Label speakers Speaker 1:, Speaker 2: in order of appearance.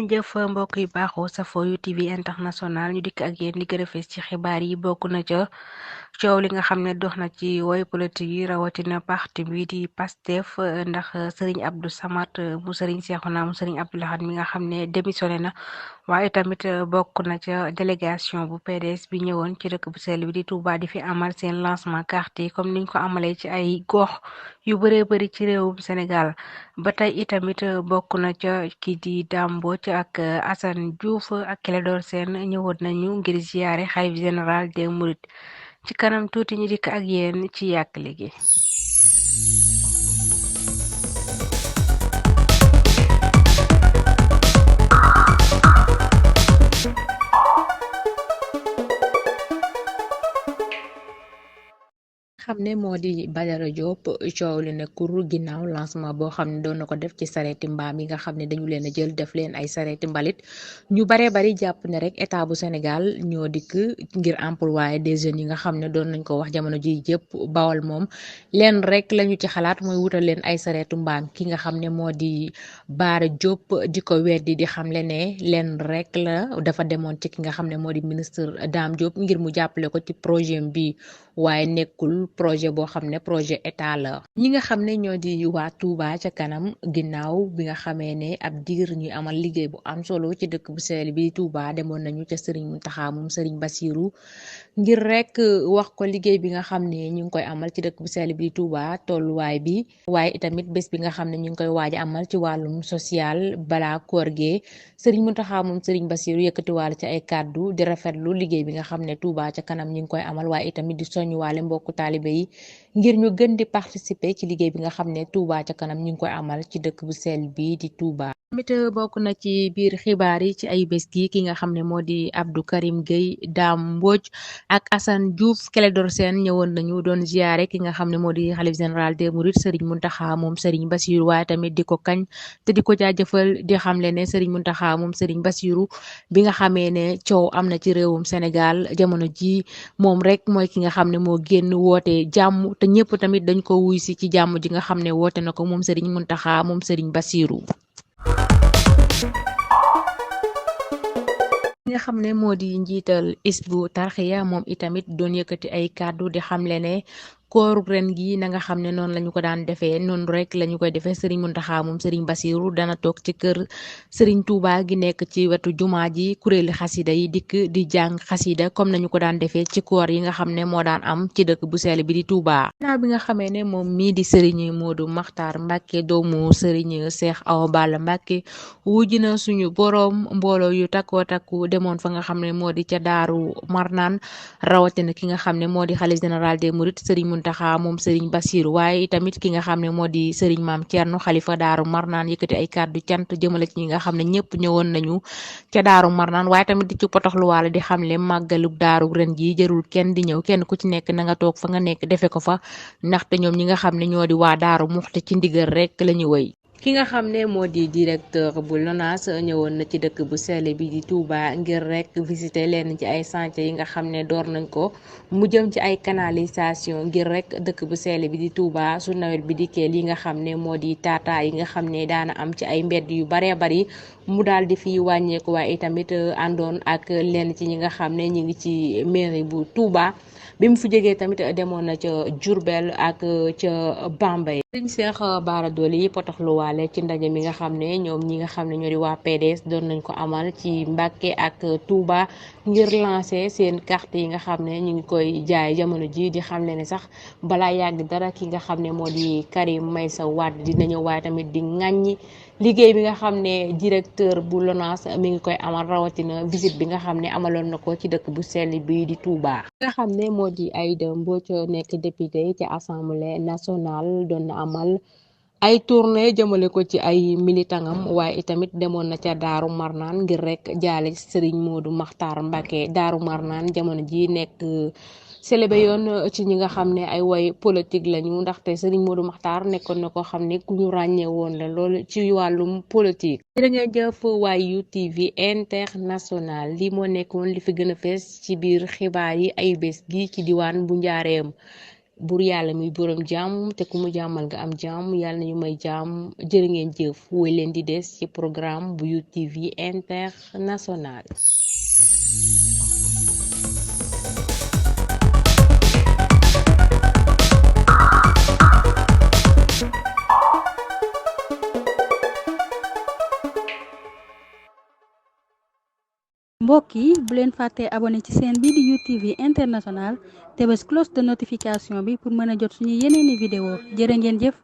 Speaker 1: ngeen jëf mbokk yu baaxoo safoo yu TV international ñu dikk ak yéen li gën a fees ci xibaar yi bokk na ca coow li nga xam ne dox na ci woy politique yi rawatina parti bi di Pastef ndax Serigne Abdou Samad mu Serigne Cheikhouna mu Serigne Abdou Lahad mi nga xam ne démissionné na waaye tamit bokk na ca délégation bu PDS bi ñëwoon ci dëkk bu sell bi di Touba di fi amal seen lancement carte yi comme niñ ko amalee ci ay gox yu bëree bëri ci réewum Sénégal ba tey itamit bokk na ca ki di Dame Mbodj ak Assane Diouf ak Clédor Sène ñëwoon nañu ngir ziyaare xalif général des Mourides ci kanam tuuti ñu dikk ak yéen ci yàq léegi.
Speaker 2: xam ne moo di Badara Diop coow li ne kur ginnaaw lancement boo xam ne doon na ko def ci sareeti mbaam yi nga xam ne dañu leen a jël def leen ay sareeti mbalit ñu baree bari jàpp ne rek état bu Sénégal ñoo dikk ngir employé des jeunes yi nga xam ne doon nañ ko wax jamono ji yëpp bawal moom leen rek lañu ci xalaat mooy wutal leen ay sareetu mbaam ki nga xam ne moo di Bara Diop di ko weddi di xamle ne leen rek la dafa demoon ci ki nga xam ne moo di ministre Dame Diop ngir mu jàppale ko ci projet bi waaye nekkul projet boo xam ne projet état la ñi nga xam ne ñoo di waa Touba ca kanam ginnaaw bi nga xamee ne ab diir ñuy amal liggéey bu am solo ci dëkk bu sell bi Touba demoon nañu ca Serigne Mountakha moom Serigne Bassirou ngir rek wax ko liggéey bi nga xam ne ñu ngi koy amal ci dëkk bu sell bi Touba tolluwaay bi waaye itamit bés bi nga xam ne ñu ngi koy waaj amal ci wàllum social balaa koor gee Serigne Mountakha moom Serigne Bassirou yëkkatiwaale ci ay kàddu di rafetlu liggéey bi nga xam ne Touba ca kanam ñu ngi koy amal waaye itamit di soññuwaale mbokku taalibe yi ngir ñu gën di participer ci liggéey bi nga xam ne Touba ca kanam ñu ngi koy amal ci dëkk bu sell bi di Touba. tamit bokk na ci biir xibaar yi ci ay bés gi ki nga xam ne moo di Abdou Karim Gueye Dame Mbodj ak Assane Diouf Clédor Sène ñëwoon nañu doon ziare ki nga xam ne moo di xalif général des Mourides Serigne Mountakha moom Serigne Bassirou waaye tamit di ko kañ te di ko jaajëfal di xamle ne Serigne Mountakha moom Serigne Bassirou bi nga xamee ne coow am na ci réewum Sénégal jamono ji moom rek mooy ki nga xam ne moo génn woote jàmm te ñëpp tamit dañ ko wuy si ci jàmm ji nga xam ne woote na ko moom Serigne Mountakha moom Serigne Bassirou. nga xam ne moo di njiital Hizbut Tarqiyyah moom itamit doon yëkkati ay kàddu di xamle ne kooru ren gi na nga xam ne noonu lañu ko daan defee noonu rek lañu koy defee Serigne Mountakha moom Serigne Bassirou dana toog ci kër Serigne Touba gi nekk ci wetu jumaa ji kuréeli xasida yi dikk di jàng xasida comme nañu ko daan defee ci koor yi nga xam ne moo daan am ci dëkk bu sell bi di Touba. ginnaaw bi nga xamee ne moom mii di Serigne Modou Makhtar Mbacké doomu Serigne Cheikh Awa Balla Mbacké wujj na suñu boroom mbooloo yu takkoo takku demoon fa nga xam ne moo di ca Daaru Marnaan rawatina ki nga xam ne moo di xalifa général des Mourides Serigne Mountakha moom Serigne Bassirou waaye itamit ki nga xam ne moo di Serigne Mame Thierno xalifa Daaru Marnaan yëkkati ay kàddu cant jëmale ci ñi nga xam ne ñëpp ñëwoon nañu ca Daaru Marnaan waaye tamit di ci potoxluwaale di xamle màggalub daaru ren gi jërul kenn di ñëw kenn ku ci nekk na nga toog fa nga nekk defe ko fa ndaxte ñoom ñi nga xam ne ñoo di waa Daaru Muxti ci ndigal rek lañu wëy ki nga xam ne moo di directeur bu LONASE ñëwoon na ci dëkk bu sell bi di Touba ngir rek visiter leen ci ay chantier yi nga xam ne door nañ ko mu jëm ci ay canalisation ngir rek dëkk bu sell bi di Touba su nawet bi dikkee li nga xam ne moo di tata yi nga xam ne daana am ci ay mbedd yu baree bari mu daal di fi wàññeeku waaye itamit àndoon ak lenn ci ñi nga xam ne ñu ngi ci mairie bu Touba bi mu fi jógee tamit demoon na ca Diourbel ak ca Bambey. Sëriñ Cheikh Bara Dolly potoxluwaale ci ndaje mi nga xam ne ñoom ñi nga xam ne ñoo di waa PDS doon nañ ko amal ci Mbacké ak Touba ngir lancer seen carte yi nga xam ne ñu ngi koy jaay jamono ji di xam ne sax balaa yàgg dara ki nga xam ne moo di Karim Meïssa Wade dina ñëw waaye tamit di ŋàññi liggéey bi nga xam ne directeur bu LONASE mi ngi koy amal rawatina visite bi nga xam ne amaloon na ko ci dëkk bu sell bi di Touba. nga xam ne moo di Aïda Mbodj nekk député ci assemblée nationale doon na amal ay tournée jëmale ko ci ay militangam waaye itamit demoon na ca Daaru Marnaan ngir rek jaale Serigne Modou Makhtar Mbacké Daaru Marnaan jamono ji nekk célébé yoon ci ñi nga xam ne ay way politique lañu ndaxte Serigne Modou Makhtar nekkoon na ko xam ne ku ñu ràññee woon la lool ci wàllum politique. jërë ngeen jëf waay yu TV international li moo nekkoon li fi gën a fees ci biir xibaar yi ay bés gi ci diwaan bu Njaareem bur yàlla muy borom jàmm te ku mu jàmmal nga am jàmm yàlla nañu may jàmm jërë ngeen jëf woy leen di des ci programme bu UTV International.
Speaker 3: mbokk yi bu leen fàttee abonné ci chaîne bii di UTV International te bés cloche de notification bi pour mën a jot suñu yeneeni vidéo jërë ngeen jëf.